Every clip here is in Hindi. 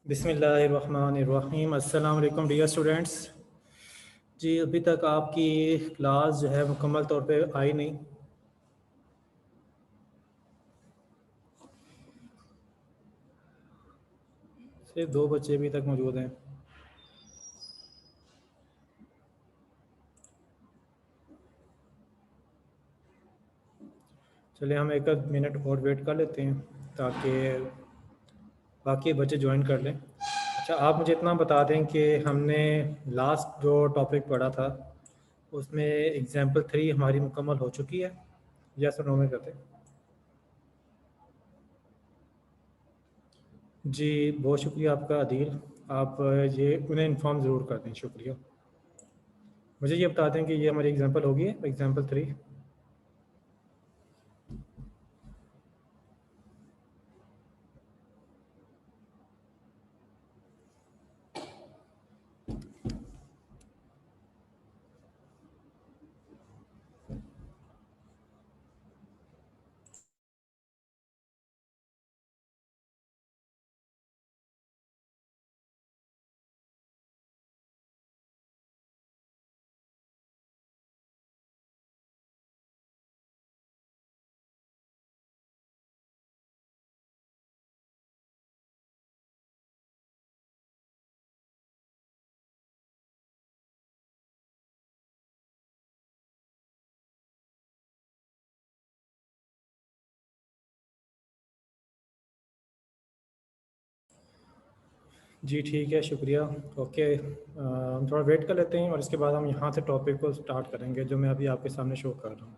बिस्मिल्लाहिर्रहमानिर्रहीम। अस्सलाम वालेकुम डियर स्टूडेंट्स। जी अभी तक आपकी क्लास जो है मुकम्मल तौर पे आई नहीं। सिर्फ 2 बच्चे अभी तक मौजूद हैं। चलिए हम एक मिनट और वेट कर लेते हैं ताकि बाकी बच्चे ज्वाइन कर लें। अच्छा, आप मुझे इतना बता दें कि हमने लास्ट जो टॉपिक पढ़ा था उसमें एग्जाम्पल 3 हमारी मुकम्मल हो चुकी है या सर नो में करते हैं? जी बहुत शुक्रिया आपका अदील। आप ये उन्हें इन्फॉर्म ज़रूर कर दें। शुक्रिया। मुझे ये बता दें कि ये हमारी एग्जाम्पल होगी एग्जाम्पल 3। जी ठीक है, शुक्रिया। ओके, हम थोड़ा वेट कर लेते हैं और इसके बाद हम यहाँ से टॉपिक को स्टार्ट करेंगे जो मैं अभी आपके सामने शो कर रहा हूँ।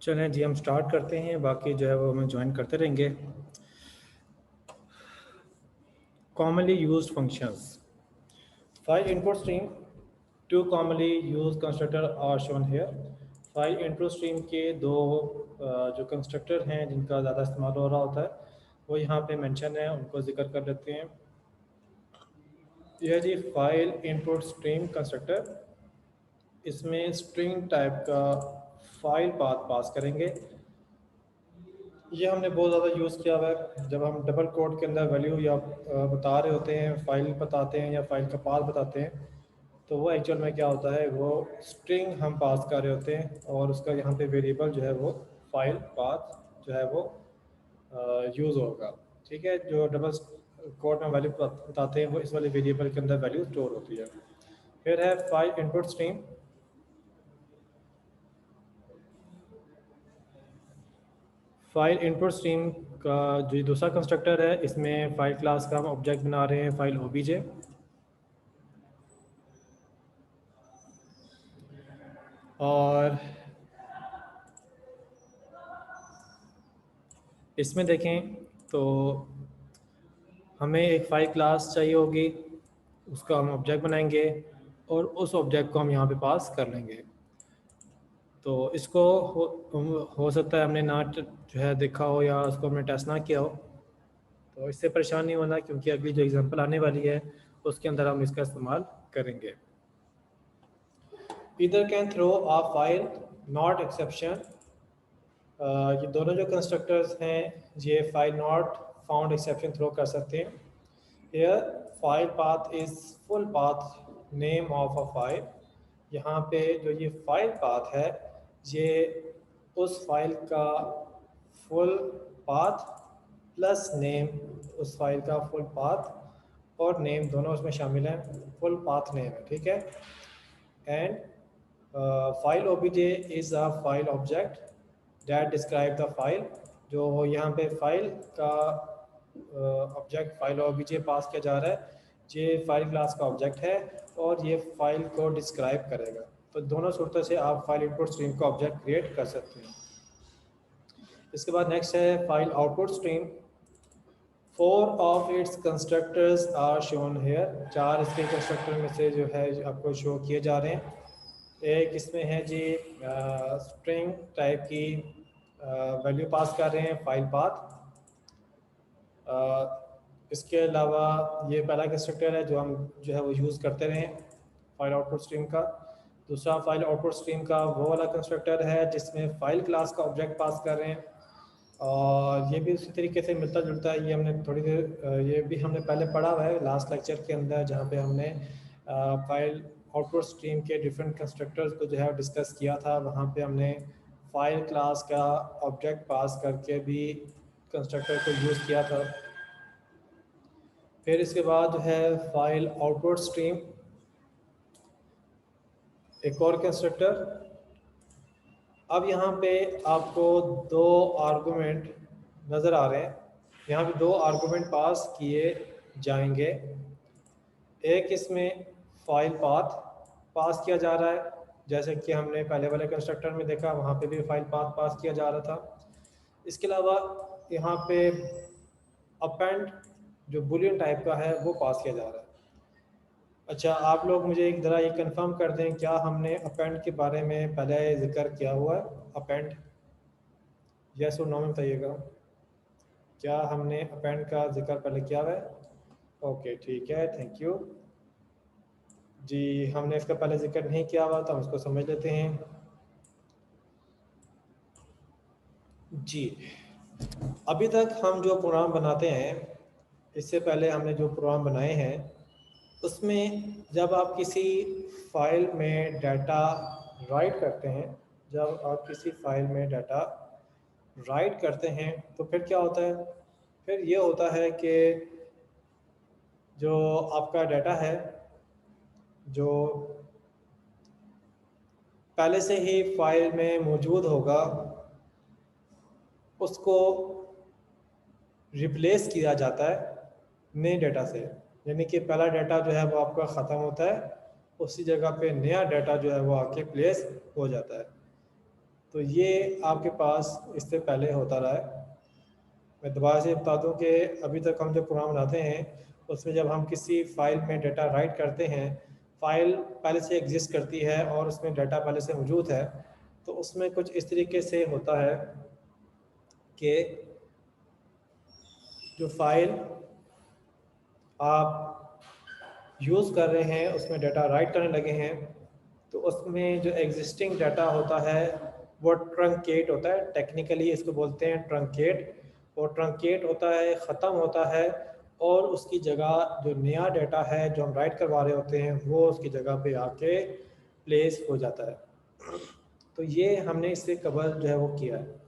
चलें जी, हम स्टार्ट करते हैं, बाकी जो है वो हमें ज्वाइन करते रहेंगे। Commonly used functions. File input stream, two commonly use constructor are shown here. File input stream के दो जो कंस्ट्रक्टर हैं जिनका ज़्यादा इस्तेमाल हो रहा होता है वो यहाँ पे मेंशन है, उनको जिक्र कर लेते हैं। यह जी फाइल इनपुट स्ट्रीम कंस्ट्रक्टर, इसमें स्ट्रिंग टाइप का फाइल पाथ पास करेंगे। ये हमने बहुत ज़्यादा यूज़ किया हुआ है जब हम डबल कोड के अंदर वैल्यू या बता रहे होते हैं, फाइल बताते हैं या फाइल का पाथ बताते हैं, तो वो एक्चुअल में क्या होता है, वो स्ट्रिंग हम पास कर रहे होते हैं और उसका यहाँ पे वेरिएबल जो है वो फाइल पाथ जो है वो यूज़ होगा। ठीक है, जो डबल कोड में वैल्यू बताते हैं वो इस वाले वेरिएबल के अंदर वैल्यू स्टोर होती है। फिर है file input stream. File input stream का जो दूसरा कंस्ट्रक्टर है, इसमें फाइल क्लास का हम ऑब्जेक्ट बना रहे हैं फाइल ओबीजे। और इसमें देखें तो हमें एक फाइल क्लास चाहिए होगी, उसका हम ऑब्जेक्ट बनाएंगे और उस ऑब्जेक्ट को हम यहाँ पे पास कर लेंगे। तो इसको हो सकता है हमने ना जो है देखा हो या उसको हमने टेस्ट ना किया हो, तो इससे परेशान नहीं होना क्योंकि अगली जो एग्जांपल आने वाली है उसके अंदर हम इसका इस्तेमाल करेंगे। Either can throw a file not exception, ये दोनों जो कंस्ट्रक्टर्स हैं ये file not found exception throw कर सकते हैं। Here file path is full path name of a file. यहाँ पे जो ये फाइल पाथ है ये उस फाइल का फुल पाथ प्लस नेम, उस फाइल का फुल पाथ और नेम दोनों उसमें शामिल हैं, फुल पाथ नेम है, ठीक है। And file OBJ is a file object that describe the file. जो यहाँ पे फाइल का ऑब्जेक्ट फाइल ओबीजे पास किया जा रहा है, ये फाइल क्लास का ऑब्जेक्ट है और ये फाइल को डिस्क्राइब करेगा। तो दोनों सूरतों से आप फाइल इनपुट स्ट्रीम का ऑब्जेक्ट क्रिएट कर सकते हैं। इसके बाद नेक्स्ट है file output stream. 4 of its constructors are shown here. 4 इसके कंस्ट्रक्टर में से जो है आपको शो किए जा रहे हैं। एक इसमें है जी स्ट्रिंग टाइप की वैल्यू पास कर रहे हैं फाइल पाथ। इसके अलावा ये पहला कंस्ट्रक्टर है जो हम जो है वो यूज़ करते रहे फाइल आउटपुट स्ट्रीम का। दूसरा फाइल आउटपुट स्ट्रीम का वो वाला कंस्ट्रक्टर है जिसमें फाइल क्लास का ऑब्जेक्ट पास कर रहे हैं, और ये भी उसी तरीके से मिलता जुलता है। ये हमने थोड़ी देर ये भी हमने पहले पढ़ा हुआ है लास्ट लेक्चर के अंदर, जहाँ पे हमने फाइल आउटपुट स्ट्रीम के डिफरेंट कंस्ट्रक्टर्स को जो है डिस्कस किया था। वहाँ पे हमने फाइल क्लास का ऑब्जेक्ट पास करके भी कंस्ट्रक्टर को यूज़ किया था। फिर इसके बाद जो है फाइल आउटपुट स्ट्रीम एक और कंस्ट्रक्टर। अब यहाँ पे आपको 2 आर्गूमेंट नज़र आ रहे हैं। यहाँ पे 2 आर्गूमेंट पास किए जाएंगे। एक इसमें फाइल पाथ पास किया जा रहा है, जैसे कि हमने पहले वाले कंस्ट्रक्टर में देखा, वहाँ पे भी फाइल पाथ पास किया जा रहा था। इसके अलावा यहाँ पे अपेंड जो बुलियन टाइप का है वो पास किया जा रहा है। अच्छा, आप लोग मुझे एक ज़रा ये कंफर्म कर दें, क्या हमने अपेंड के बारे में पहले जिक्र किया हुआ है? अपेंड यस और नो में बताइएगा, क्या हमने अपेंड का जिक्र पहले किया हुआ है? ओके ठीक है, थैंक यू जी। हमने इसका पहले जिक्र नहीं किया हुआ, तो हम इसको समझ लेते हैं जी। अभी तक हम जो प्रोग्राम बनाते हैं, इससे पहले हमने जो प्रोग्राम बनाए हैं उसमें जब आप किसी फाइल में डाटा राइट करते हैं, जब आप किसी फाइल में डाटा राइट करते हैं तो फिर क्या होता है? फिर ये होता है कि जो आपका डाटा है जो पहले से ही फाइल में मौजूद होगा उसको रिप्लेस किया जाता है नए डाटा से। यानी कि पहला डाटा जो है वो आपका ख़त्म होता है, उसी जगह पे नया डाटा जो है वो आके प्लेस हो जाता है। तो ये आपके पास इससे पहले होता रहा है। मैं दोबारा से बता दूं कि अभी तक हम जो प्रोग्राम बनाते हैं उसमें जब हम किसी फाइल में डाटा राइट करते हैं, फाइल पहले से एग्जिस्ट करती है और उसमें डाटा पहले से मौजूद है, तो उसमें कुछ इस तरीके से होता है कि जो फाइल आप यूज़ कर रहे हैं उसमें डाटा राइट करने लगे हैं, तो उसमें जो एग्जिस्टिंग डाटा होता है वो ट्रंकेट होता है। टेक्निकली इसको बोलते हैं ट्रंकेट। और ट्रंकेट होता है, ख़त्म होता है, और उसकी जगह जो नया डाटा है जो हम राइट करवा रहे होते हैं वो उसकी जगह पे आके प्लेस हो जाता है। तो ये हमने इससे कवर जो है वो किया है।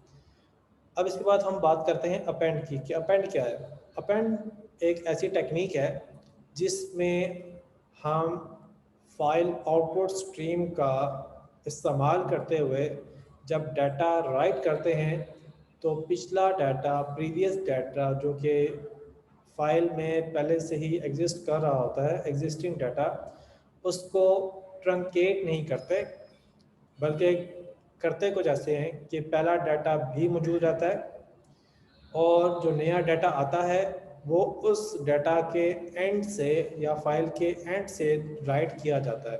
अब इसके बाद हम बात करते हैं अपेंड की कि अपेंड क्या है। अपेंड एक ऐसी टेक्निक है जिसमें हम फाइल आउटपुट स्ट्रीम का इस्तेमाल करते हुए जब डाटा राइट करते हैं तो पिछला डाटा, प्रीवियस डाटा जो कि फाइल में पहले से ही एग्जिस्ट कर रहा होता है, एग्जिस्टिंग डाटा, उसको ट्रंकेट नहीं करते, बल्कि करते कुछ ऐसे हैं कि पहला डाटा भी मौजूद रहता है और जो नया डाटा आता है वो उस डाटा के एंड से या फाइल के एंड से राइट किया जाता है।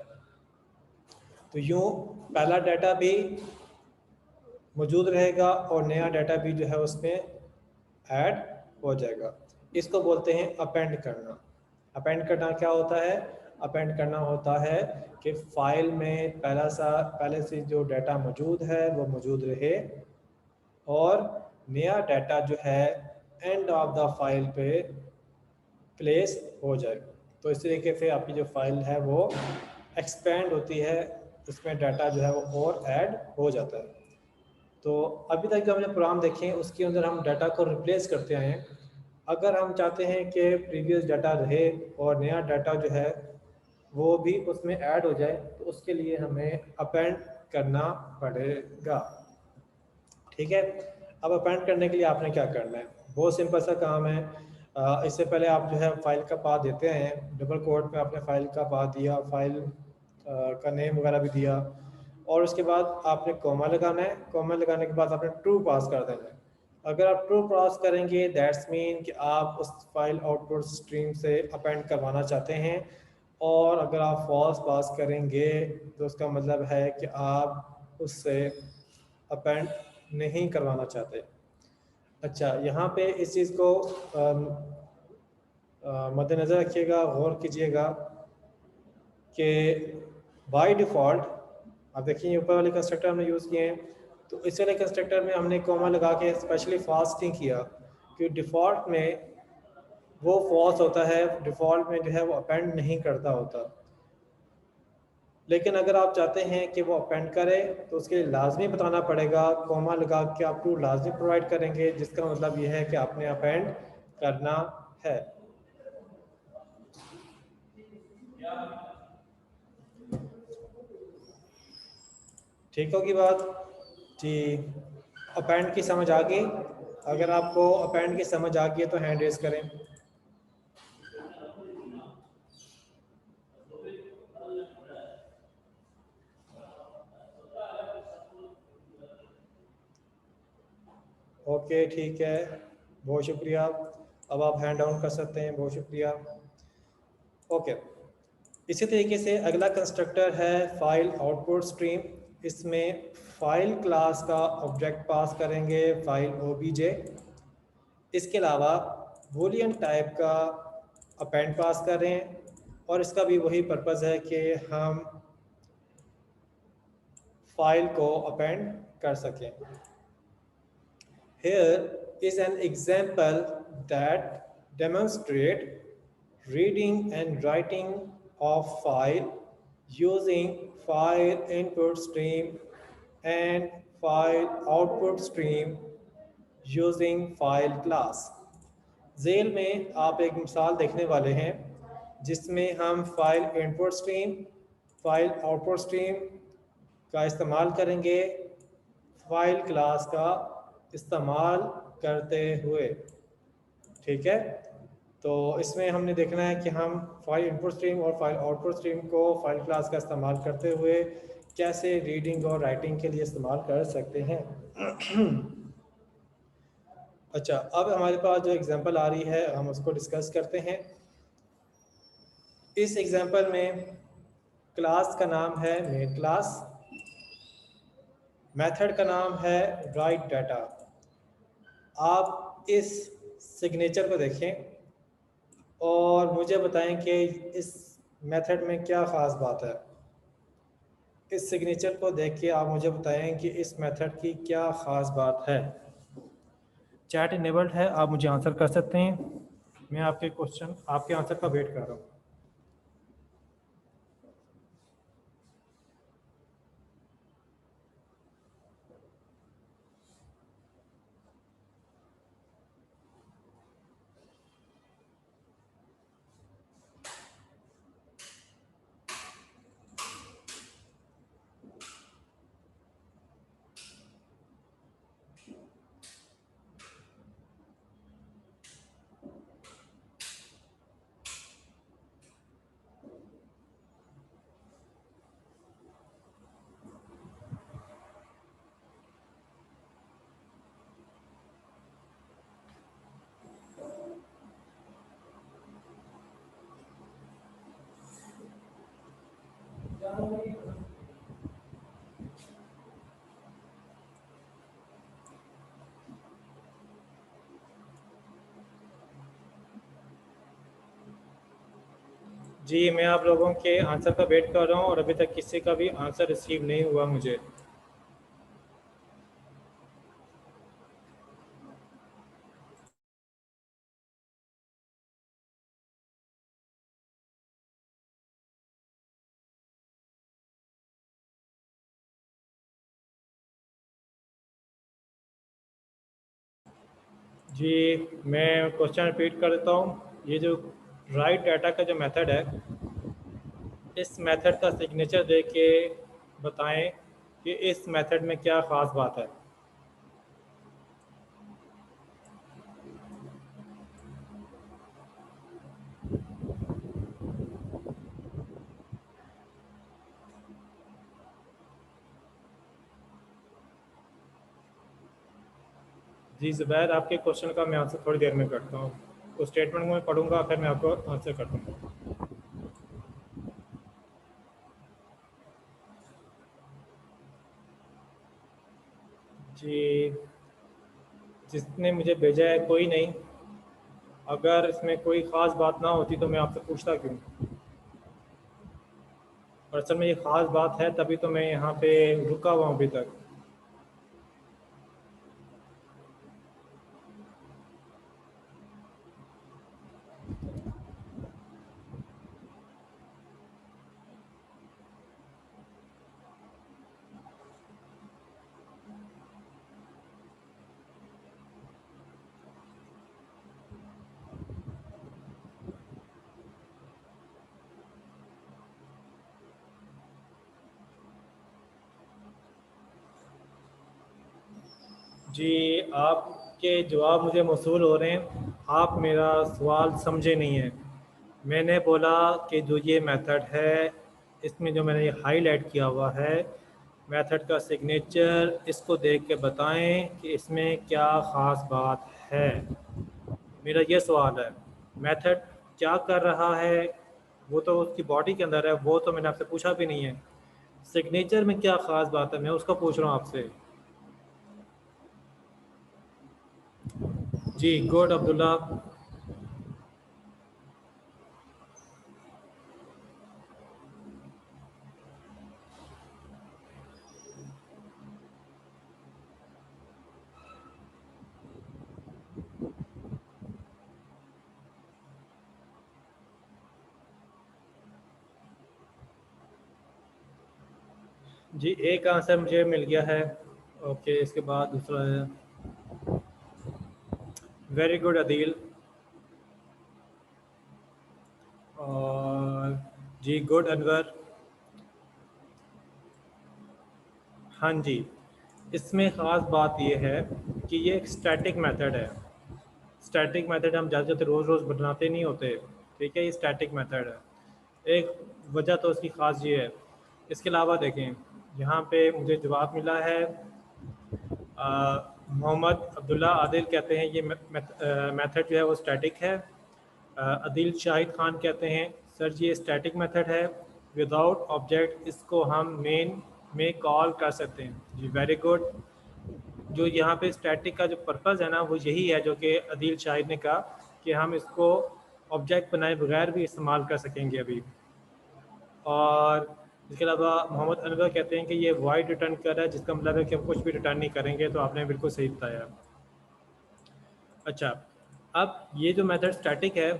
तो यूँ पहला डाटा भी मौजूद रहेगा और नया डाटा भी जो है उसमें ऐड हो जाएगा। इसको बोलते हैं अपेंड करना। अपेंड करना क्या होता है? अपेंड करना होता है कि फाइल में पहले से जो डाटा मौजूद है वो मौजूद रहे और नया डाटा जो है एंड ऑफ द फाइल पे प्लेस हो जाए। तो इस तरीके से आपकी जो फाइल है वो एक्सपेंड होती है, इसमें डाटा जो है वो और ऐड हो जाता है। तो अभी तक जो हमने प्रोग्राम देखे उसके अंदर हम डाटा को रिप्लेस करते आए हैं। अगर हम चाहते हैं कि प्रीवियस डाटा रहे और नया डाटा जो है वो भी उसमें ऐड हो जाए, तो उसके लिए हमें अपेंड करना पड़ेगा। ठीक है, अब अपेंड करने के लिए आपने क्या करना है, बहुत सिंपल सा काम है। इससे पहले आप जो है फाइल का पाथ देते हैं, डबल कोट में आपने फाइल का पाथ दिया, फाइल का नेम वगैरह भी दिया, और उसके बाद आपने कॉमा लगाना है। कॉमा लगाने के बाद आपने ट्रू पास कर देना है। अगर आप ट्रू पास करेंगे दैट्स मीन कि आप उस फाइल आउटपुट स्ट्रीम से अपेंड करवाना चाहते हैं, और अगर आप फॉल्स पास करेंगे तो उसका मतलब है कि आप उससे अपेंड नहीं करवाना चाहते। अच्छा, यहाँ पे इस चीज़ को मद्देनज़र रखिएगा, गौर कीजिएगा कि बाय डिफ़ॉल्ट आप देखिए ऊपर वाले कंस्ट्रक्टर हमने यूज़ किए हैं, तो इस वाले कंस्ट्रक्टर में हमने कॉमा लगा के स्पेशली फास्टिंग किया कि डिफ़ॉल्ट में वो फॉल्स होता है, डिफ़ॉल्ट में जो है वो अपेंड नहीं करता होता। लेकिन अगर आप चाहते हैं कि वो अपेंड करे तो उसके लिए लाजमी बताना पड़ेगा, कॉमा लगा के आप ट्रू लाजमी प्रोवाइड करेंगे, जिसका मतलब ये है कि आपने अपेंड करना है। ठीक होगी बात जी? अपेंड की समझ आ गई? अगर आपको अपेंड की समझ आ गई है तो हैंड रेज करें। ओके ठीक है, बहुत शुक्रिया। अब आप हैंड डाउन कर सकते हैं, बहुत शुक्रिया। ओके, इसी तरीके से अगला कंस्ट्रक्टर है फाइल आउटपुट स्ट्रीम। इसमें फाइल क्लास का ऑब्जेक्ट पास करेंगे, फाइल ओबीजे। इसके अलावा बूलियन टाइप का अपेंड पास कर रहे हैं, और इसका भी वही पर्पज़ है कि हम फाइल को अपेंड कर सकें। Here is an example that demonstrates reading and writing of file using file input stream and file output stream using file class। जेल में आप एक मिसाल देखने वाले हैं जिसमें हम file input stream, file output stream का इस्तेमाल करेंगे फाइल क्लास का इस्तेमाल करते हुए। ठीक है, तो इसमें हमने देखना है कि हम फाइल इनपुट स्ट्रीम और फाइल आउटपुट स्ट्रीम को फाइल क्लास का इस्तेमाल करते हुए कैसे रीडिंग और राइटिंग के लिए इस्तेमाल कर सकते हैं। अच्छा, अब हमारे पास जो एग्जांपल आ रही है हम उसको डिस्कस करते हैं। इस एग्जांपल में क्लास का नाम है मेन क्लास, मेथड का नाम है राइट डाटा। आप इस सिग्नेचर को देखें और मुझे बताएं कि इस मेथड में क्या ख़ास बात है। इस सिग्नेचर को देख के आप मुझे बताएं कि इस मेथड की क्या ख़ास बात है। चैट इनेबल्ड है, आप मुझे आंसर कर सकते हैं। मैं आपके क्वेश्चन, आपके आंसर का वेट कर रहा हूँ। जी मैं आप लोगों के आंसर का वेट कर रहा हूँ और अभी तक किसी का भी आंसर रिसीव नहीं हुआ मुझे। जी मैं क्वेश्चन रिपीट कर देता हूँ। ये जो राइट डाटा का जो मेथड है, इस मेथड का सिग्नेचर दे के बताएं कि इस मेथड में क्या ख़ास बात है। जी ज़ुबैर, आपके क्वेश्चन का मैं आंसर थोड़ी देर में करता हूँ। उस स्टेटमेंट को मैं पढ़ूंगा, फिर मैं आपको आंसर कर दूँगा। जी जिसने मुझे भेजा है कोई नहीं। अगर इसमें कोई ख़ास बात ना होती तो मैं आपसे पूछता क्यों। और असल में ये ख़ास बात है, तभी तो मैं यहाँ पे रुका हुआ हूँ अभी तक। जी आपके जवाब मुझे मौसूल हो रहे हैं, आप मेरा सवाल समझे नहीं हैं। मैंने बोला कि जो ये मेथड है, इसमें जो मैंने ये हाईलाइट किया हुआ है मेथड का सिग्नेचर, इसको देख के बताएं कि इसमें क्या ख़ास बात है। मेरा ये सवाल है, मेथड क्या कर रहा है वो तो उसकी बॉडी के अंदर है, वो तो मैंने आपसे पूछा भी नहीं है। सिग्नेचर में क्या ख़ास बात है, मैं उसका पूछ रहा हूँ आपसे। जी गुड अब्दुल्ला। जी एक आंसर मुझे मिल गया है। ओके, इसके बाद दूसरा है। Very good Adeel. और जी गुड अनवर। हाँ जी, इसमें ख़ास बात यह है कि ये एक स्टैटिक मेथड है। स्टैटिक मेथड हम ज़्यादा रोज़ रोज़ बनाते नहीं होते। ठीक है, ये स्टैटिक मेथड है। एक वजह तो इसकी ख़ास ये है। इसके अलावा देखें, यहाँ पे मुझे जवाब मिला है। मोहम्मद अब्दुल्ला आदिल कहते हैं ये मेथड जो है वो स्टैटिक है। अदील शाहिद खान कहते हैं सर जी ये स्टैटिक मेथड है, विदाउट ऑब्जेक्ट इसको हम मेन में कॉल कर सकते हैं। जी वेरी गुड। जो यहाँ पे स्टैटिक का जो पर्पज़ है ना, वो यही है जो कि अदील शाहिद ने कहा कि हम इसको ऑब्जेक्ट बनाए बगैर भी इस्तेमाल कर सकेंगे अभी। और इसके अलावा मोहम्मद अनवर कहते हैं कि ये वाइड रिटर्न कर रहा है, जिसका मतलब है कि हम कुछ भी रिटर्न नहीं करेंगे। तो आपने बिल्कुल सही बताया। अच्छा, अब ये जो मेथड स्टैटिक है,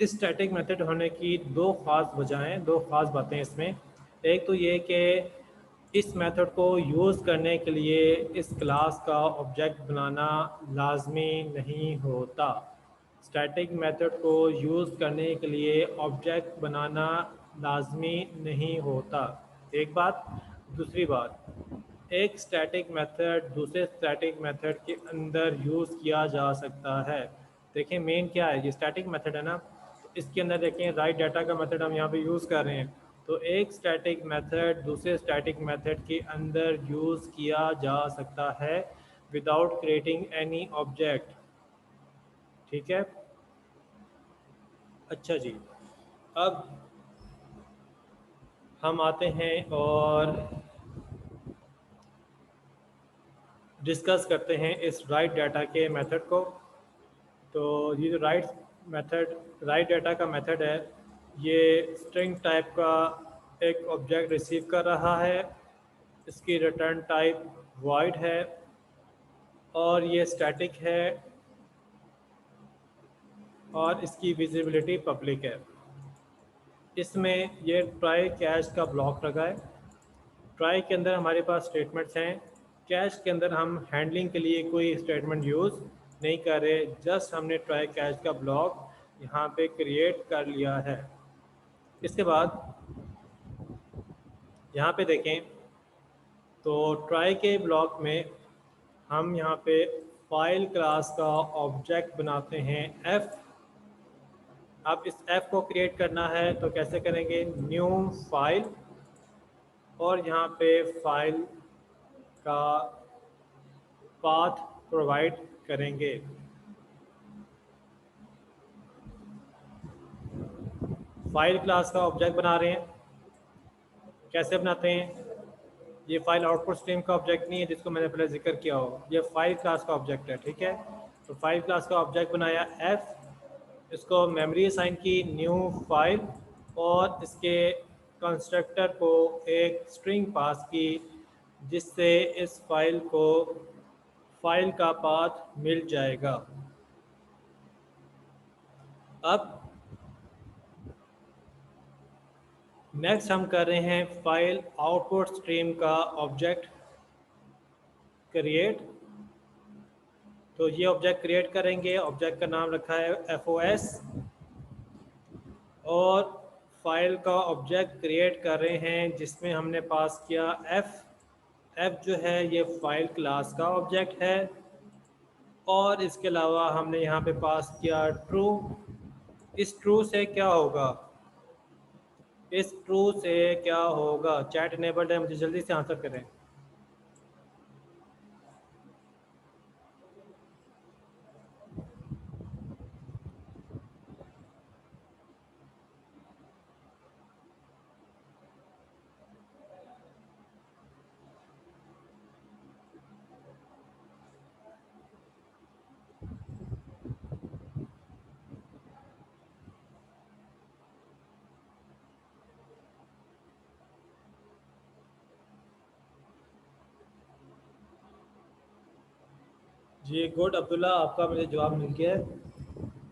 इस स्टैटिक मेथड होने की दो ख़ास वजहें, दो ख़ास बातें इसमें। एक तो ये कि इस मेथड को यूज़ करने के लिए इस क्लास का ऑब्जेक्ट बनाना लाजमी नहीं होता। स्टैटिक मेथड को यूज़ करने के लिए ऑब्जेक्ट बनाना लाजमी नहीं होता, एक बात। दूसरी बात, एक स्टैटिक मेथड दूसरे स्टैटिक मेथड के अंदर यूज़ किया जा सकता है। देखें मेन क्या है, ये स्टैटिक मेथड है ना, तो इसके अंदर देखें राइट डाटा का मेथड हम यहाँ पे यूज़ कर रहे हैं। तो एक स्टैटिक मेथड दूसरे स्टैटिक मेथड के अंदर यूज़ किया जा सकता है विदाउट क्रिएटिंग एनी ऑब्जेक्ट। ठीक है। अच्छा जी, अब हम आते हैं और डिस्कस करते हैं इस राइट डाटा के मेथड को। तो ये जो राइट डाटा का मेथड है, ये स्ट्रिंग टाइप का एक ऑब्जेक्ट रिसीव कर रहा है, इसकी रिटर्न टाइप वॉइड है और ये स्टैटिक है और इसकी विजिबिलिटी पब्लिक है। इसमें ये ट्राई कैच का ब्लॉक लगा है। ट्राई के अंदर हमारे पास स्टेटमेंट्स हैं, कैच के अंदर हम हैंडलिंग के लिए कोई स्टेटमेंट यूज़ नहीं कर रहे, जस्ट हमने ट्राई कैच का ब्लॉक यहाँ पे क्रिएट कर लिया है। इसके बाद यहाँ पे देखें तो ट्राई के ब्लॉक में हम यहाँ पे फाइल क्लास का ऑब्जेक्ट बनाते हैं एफ। अब इस एफ को क्रिएट करना है तो कैसे करेंगे, न्यू फाइल और यहाँ पे फाइल का पाथ प्रोवाइड करेंगे। फाइल क्लास का ऑब्जेक्ट बना रहे हैं, कैसे बनाते हैं, ये फाइल आउटपुट स्ट्रीम का ऑब्जेक्ट नहीं है जिसको मैंने पहले जिक्र किया हो, ये फाइल क्लास का ऑब्जेक्ट है, ठीक है। तो फाइल क्लास का ऑब्जेक्ट बनाया एफ, इसको मेमोरी असाइन की न्यू फाइल और इसके कंस्ट्रक्टर को एक स्ट्रिंग पास की जिससे इस फाइल को फाइल का पाथ मिल जाएगा। अब नेक्स्ट हम कर रहे हैं फाइल आउटपुट स्ट्रीम का ऑब्जेक्ट क्रिएट। तो ये ऑब्जेक्ट क्रिएट करेंगे, ऑब्जेक्ट का नाम रखा है FOS और फाइल का ऑब्जेक्ट क्रिएट कर रहे हैं जिसमें हमने पास किया एफ जो है ये फाइल क्लास का ऑब्जेक्ट है और इसके अलावा हमने यहाँ पे पास किया ट्रू। इस ट्रू से क्या होगा, इस ट्रू से क्या होगा, चैट इनेबल्ड है, मुझे जल्दी से आंसर करें। जी गुड अब्दुल्ला, आपका मुझे जवाब मिल गया है।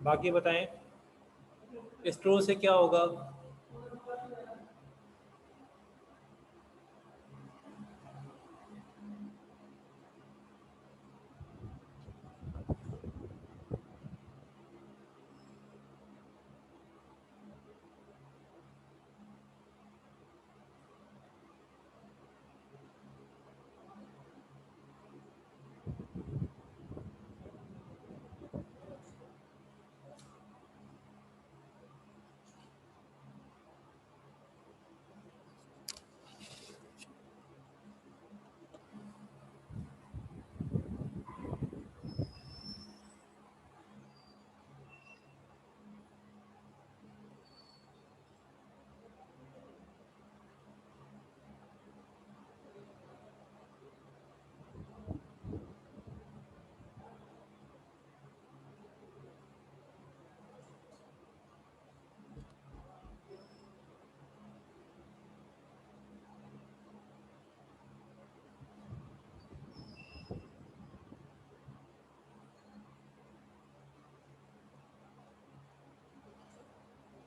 बाकी बताएं इस ट्रू से क्या होगा।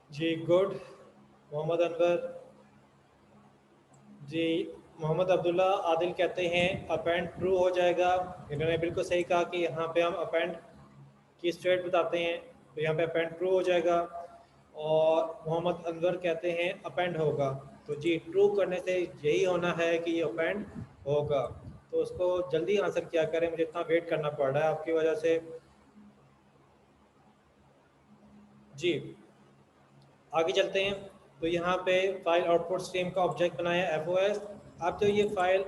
जी गुड मोहम्मद अनवर जी। मोहम्मद अब्दुल्ला आदिल कहते हैं अपेंड ट्रू हो जाएगा। इन्होंने बिल्कुल सही कहा कि यहाँ पे हम अपेंड की स्टेट बताते हैं तो यहाँ पे अपेंड ट्रू हो जाएगा। और मोहम्मद अनवर कहते हैं अपेंड होगा, तो जी ट्रू करने से यही होना है कि ये अपेंड होगा। तो उसको जल्दी आंसर किया करें, मुझे इतना वेट करना पड़ रहा है आपकी वजह से। जी आगे चलते हैं। तो यहाँ पे फाइल आउटपुट स्ट्रीम का ऑब्जेक्ट बनाया FOS। अब तो ये फाइल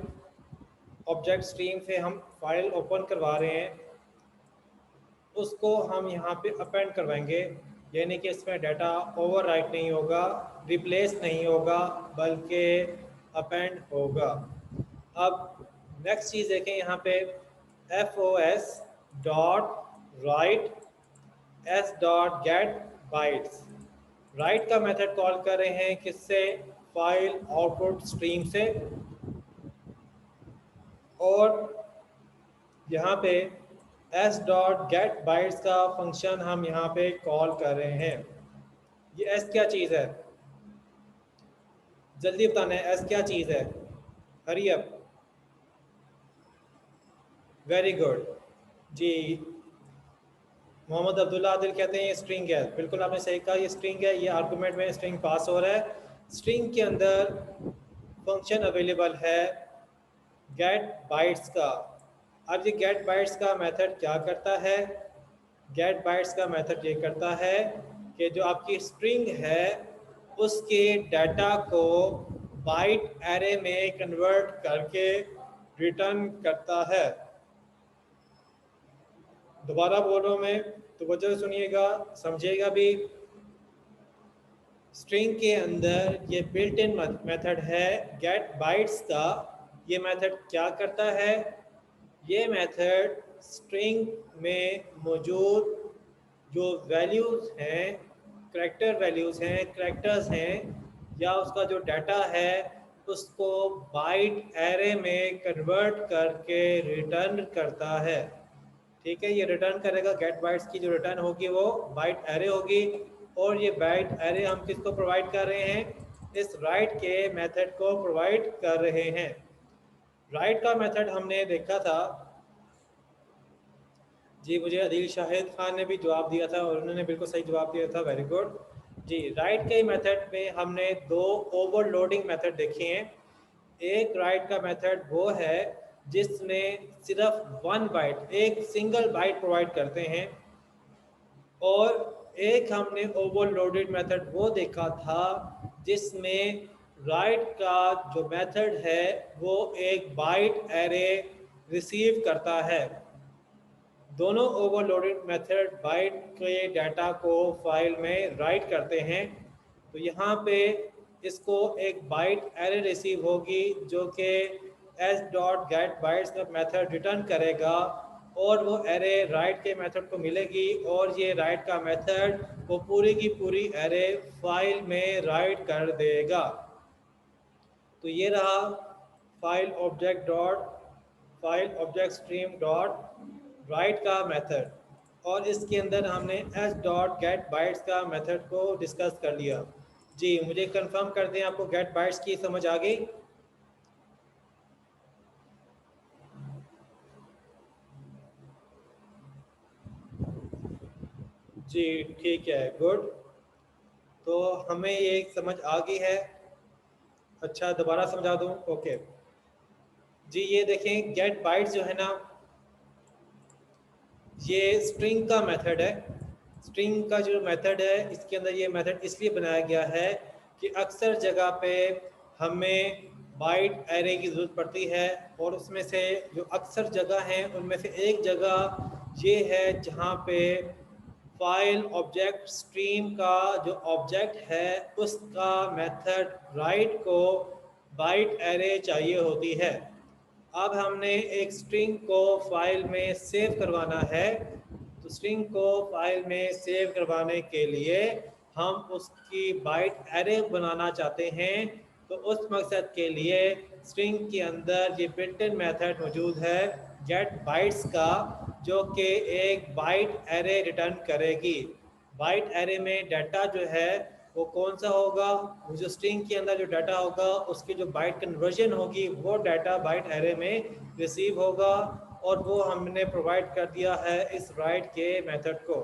ऑब्जेक्ट स्ट्रीम से हम फाइल ओपन करवा रहे हैं, उसको हम यहाँ पे अपेंड करवाएंगे, यानी कि इसमें डाटा ओवरराइट नहीं होगा, रिप्लेस नहीं होगा, बल्कि अपेंड होगा। अब नेक्स्ट चीज़ देखें यहाँ पे FOS dot right S dot gate bytes. Right का मेथड कॉल कर रहे हैं किससे, फाइल आउटपुट स्ट्रीम से, और यहाँ पे एस डॉट गेट बाइट्स का फंक्शन हम यहाँ पे कॉल कर रहे हैं। ये एस क्या चीज़ है, जल्दी बताना है, एस क्या चीज़ है, हरी अप। वेरी गुड जी। मोहम्मद अब्दुल्ला आदिल कहते हैं ये स्ट्रिंग है, बिल्कुल आपने सही कहा, ये स्ट्रिंग है, ये आर्गूमेंट में स्ट्रिंग पास हो रहा है। स्ट्रिंग के अंदर फंक्शन अवेलेबल है गेट बाइट्स का। अब ये गेट बाइट्स का मेथड क्या करता है, गेट बाइट्स का मेथड ये करता है कि जो आपकी स्ट्रिंग है उसके डाटा को बाइट एरे में कन्वर्ट करके रिटर्न करता है। दोबारा बोल रहा हूँ मैं, तो वजह सुनिएगा, समझिएगा भी। स्ट्रिंग के अंदर ये बिल्ट इन मेथड है गेट बाइट्स का। ये मेथड क्या करता है, ये मेथड स्ट्रिंग में मौजूद जो वैल्यूज़ हैं, करैक्टर वैल्यूज़ हैं, करैक्टर्स हैं, या उसका जो डाटा है उसको बाइट एरे में कन्वर्ट करके रिटर्न करता है। ठीक है, ये रिटर्न करेगा, गेट बाइट्स की जो रिटर्न होगी वो बाइट एरे होगी, और ये बाइट एरे हम किसको प्रोवाइड कर रहे हैं, इस राइट के मेथड को प्रोवाइड कर रहे हैं। राइट का मेथड हमने देखा था जी, मुझे अदील शाहिद खान ने भी जवाब दिया था और उन्होंने बिल्कुल सही जवाब दिया था, वेरी गुड जी। राइट के मेथड में हमने दो ओवरलोडिंग मेथड देखे हैं। एक राइट का मेथड वो है जिसमें सिर्फ वन बाइट, एक सिंगल बाइट प्रोवाइड करते हैं, और एक हमने ओवरलोडेड मेथड वो देखा था जिसमें राइट का जो मेथड है वो एक बाइट एरे रिसीव करता है। दोनों ओवरलोडेड मेथड बाइट के डाटा को फाइल में राइट करते हैं। तो यहाँ पे इसको एक बाइट एरे रिसीव होगी जो कि एस डॉट गेट बाइट्स का मेथड रिटर्न करेगा, और वो एरे राइट के मेथड को मिलेगी, और ये राइट का मेथड वो पूरी की पूरी एरे फाइल में राइट कर देगा। तो ये रहा file object stream dot right का मेथड, और इसके अंदर हमने एस डॉट गेट बाइट्स का मेथड को डिस्कस कर लिया। जी मुझे कंफर्म कर दें, आपको गेट बाइट्स की समझ आ गई? जी ठीक है, गुड। तो हमें ये समझ आ गई है। अच्छा दोबारा समझा दूं, ओके जी। ये देखें, गेट बाइट्स जो है ना, ये स्ट्रिंग का मेथड है। स्ट्रिंग का जो मेथड है इसके अंदर ये मेथड इसलिए बनाया गया है कि अक्सर जगह पे हमें बाइट एरे की ज़रूरत पड़ती है, और उसमें से जो अक्सर जगह हैं उनमें से एक जगह ये है जहाँ पे फाइल ऑब्जेक्ट स्ट्रीम का जो ऑब्जेक्ट है उसका मेथड राइट को बाइट एरे चाहिए होती है। अब हमने एक स्ट्रिंग को फाइल में सेव करवाना है, तो स्ट्रिंग को फाइल में सेव करवाने के लिए हम उसकी बाइट एरे बनाना चाहते हैं। तो उस मकसद के लिए स्ट्रिंग के अंदर ये बिल्ट इन मेथड मौजूद है गेट बाइट्स का, जो कि एक बाइट एरे रिटर्न करेगी। बाइट एरे में डाटा जो है वो कौन सा होगा, वो जो स्ट्रिंग के अंदर जो डाटा होगा उसकी जो बाइट कन्वर्जन होगी वो डाटा बाइट एरे में रिसीव होगा, और वो हमने प्रोवाइड कर दिया है इस राइट के मेथड को।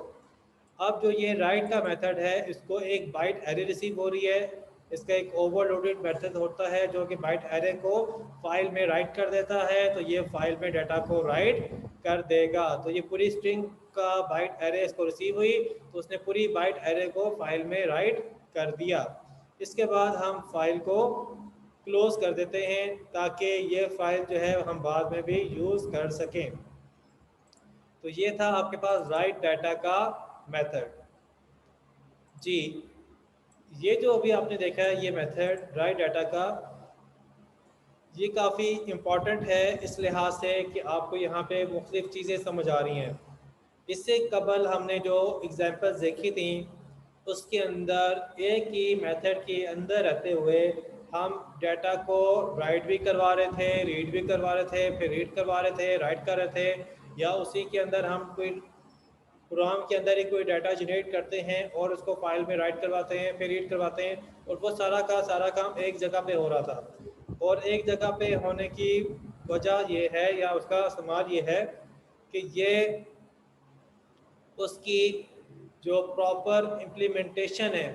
अब जो ये राइट का मेथड है इसको एक बाइट एरे रिसीव हो रही है, इसका एक ओवरलोडेड मेथड होता है जो कि बाइट एरे को फाइल में राइट कर देता है, तो ये फाइल में डाटा को राइट कर देगा। तो ये पूरी स्ट्रिंग का बाइट एरे इसको रिसीव हुई, तो उसने पूरी बाइट एरे को फाइल में राइट कर दिया। इसके बाद हम फाइल को क्लोज कर देते हैं ताकि ये फाइल जो है हम बाद में भी यूज़ कर सकें। तो ये था आपके पास राइट डाटा का मेथड जी। ये जो अभी आपने देखा है ये मेथड राइट डाटा का, ये काफ़ी इम्पॉर्टेंट है इस लिहाज से कि आपको यहाँ पे मुख्तलिफ़ चीज़ें समझ आ रही हैं। इससे कबल हमने जो एग्जांपल्स देखी थी उसके अंदर एक ही मेथड के अंदर रहते हुए हम डाटा को राइट भी करवा रहे थे, रीड भी करवा रहे थे, फिर रीड करवा रहे थे, राइट कर रहे थे, या उसी के अंदर हम कोई प्रोग्राम के अंदर ही कोई डाटा जनरेट करते हैं और उसको फाइल में राइट करवाते हैं, फिर रीड करवाते हैं, और वो सारा का सारा काम एक जगह पे हो रहा था। और एक जगह पे होने की वजह ये है या उसका इस्तेमाल ये है कि ये उसकी जो प्रॉपर इम्प्लीमेंटेशन है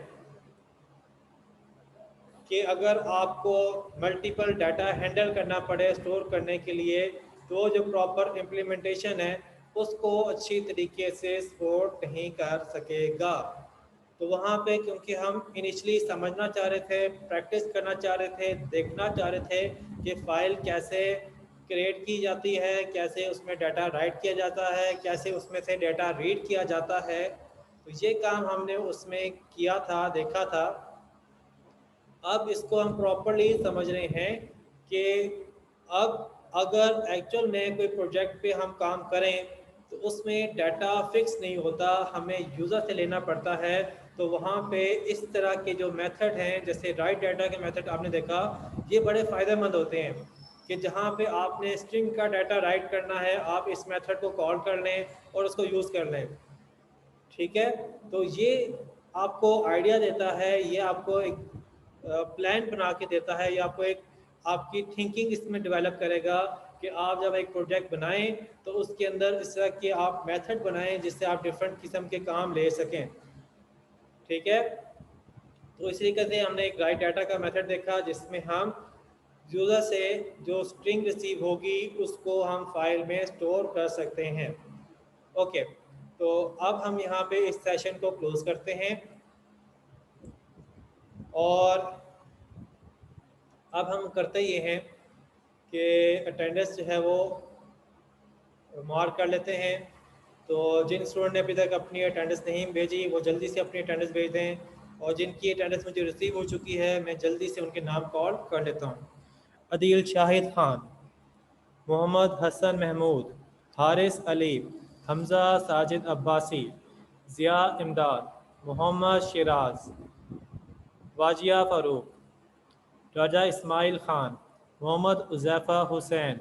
कि अगर आपको मल्टीपल डाटा हैंडल करना पड़े स्टोर करने के लिए, तो जो प्रॉपर इम्प्लीमेंटेशन है उसको अच्छी तरीके से सपोर्ट नहीं कर सकेगा। तो वहाँ पे क्योंकि हम इनिशियली समझना चाह रहे थे, प्रैक्टिस करना चाह रहे थे, देखना चाह रहे थे कि फ़ाइल कैसे क्रिएट की जाती है, कैसे उसमें डाटा राइट किया जाता है, कैसे उसमें से डाटा रीड किया जाता है, तो ये काम हमने उसमें किया था, देखा था। अब इसको हम प्रॉपरली समझ रहे हैं कि अब अगर एक्चुअल में कोई प्रोजेक्ट पे हम काम करें तो उसमें डाटा फिक्स नहीं होता, हमें यूज़र से लेना पड़ता है। तो वहाँ पे इस तरह के जो मेथड हैं, जैसे राइट डाटा के मेथड आपने देखा, ये बड़े फ़ायदेमंद होते हैं कि जहाँ पे आपने स्ट्रिंग का डाटा राइट करना है, आप इस मेथड को कॉल कर लें और उसको यूज़ कर लें। ठीक है, तो ये आपको आइडिया देता है, ये आपको एक प्लान बना के देता है, ये आपको एक आपकी थिंकिंग इसमें डेवलप करेगा कि आप जब एक प्रोजेक्ट बनाएं तो उसके अंदर इस तरह के आप मेथड बनाएं जिससे आप डिफरेंट किस्म के काम ले सकें। ठीक है, तो इसी तरीके से हमने एक राइट डाटा का मेथड देखा जिसमें हम यूज़र से जो स्ट्रिंग रिसीव होगी उसको हम फाइल में स्टोर कर सकते हैं। ओके, तो अब हम यहाँ पे इस सेशन को क्लोज करते हैं और अब हम करते ये हैं कि अटेंडेंस जो है वो मार्क कर लेते हैं। तो जिन स्टूडेंट ने अभी तक अपनी अटेंडेंस नहीं भेजी वो जल्दी से अपनी अटेंडेंस भेज दें, और जिनकी अटेंडेंस मुझे रिसीव हो चुकी है मैं जल्दी से उनके नाम कॉल कर लेता हूँ। अदील शाहिद खान, मोहम्मद हसन महमूद, हारिस अली, हमज़ा साजिद अब्बासी, ज़िया इमदाद, मोहम्मद शिराज, वाजिया फ़ारूक, राजा इस्माइल ख़ान, मोहम्मद उज़ैफ़ा हुसैन,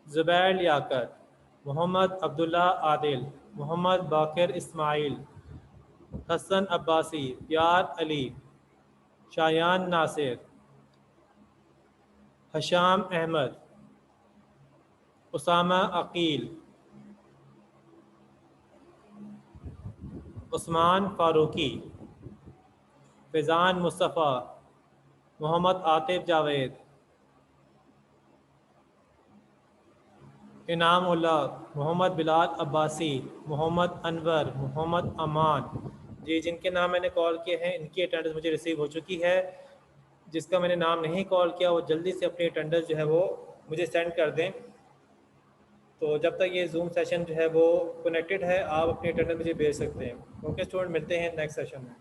ज़ुबैर लियाकत, मोहम्मद अब्दुल्ला आदिल, मोहम्मद बाकिर इस्माइल, हसन अब्बासी, प्यार अली, शायान नासिर, हशाम अहमद, उसामा अकील, उस्मान फ़ारूकी, फैज़ान मुस्तफ़ा, मोहम्मद आतिफ जावेद, इनाम उल्ला, मोहम्मद बिलाल अब्बासी, मोहम्मद अनवर, मोहम्मद अमान। जी, जिनके नाम मैंने कॉल किए हैं इनकी अटेंडेंस मुझे रिसीव हो चुकी है। जिसका मैंने नाम नहीं कॉल किया वो जल्दी से अपनी अटेंडेंस जो है वो मुझे सेंड कर दें। तो जब तक ये जूम सेशन जो है वो कनेक्टेड है आप अपनी अटेंडेंस मुझे भेज सकते हैं। ओके स्टूडेंट, मिलते हैं नेक्स्ट सेशन में।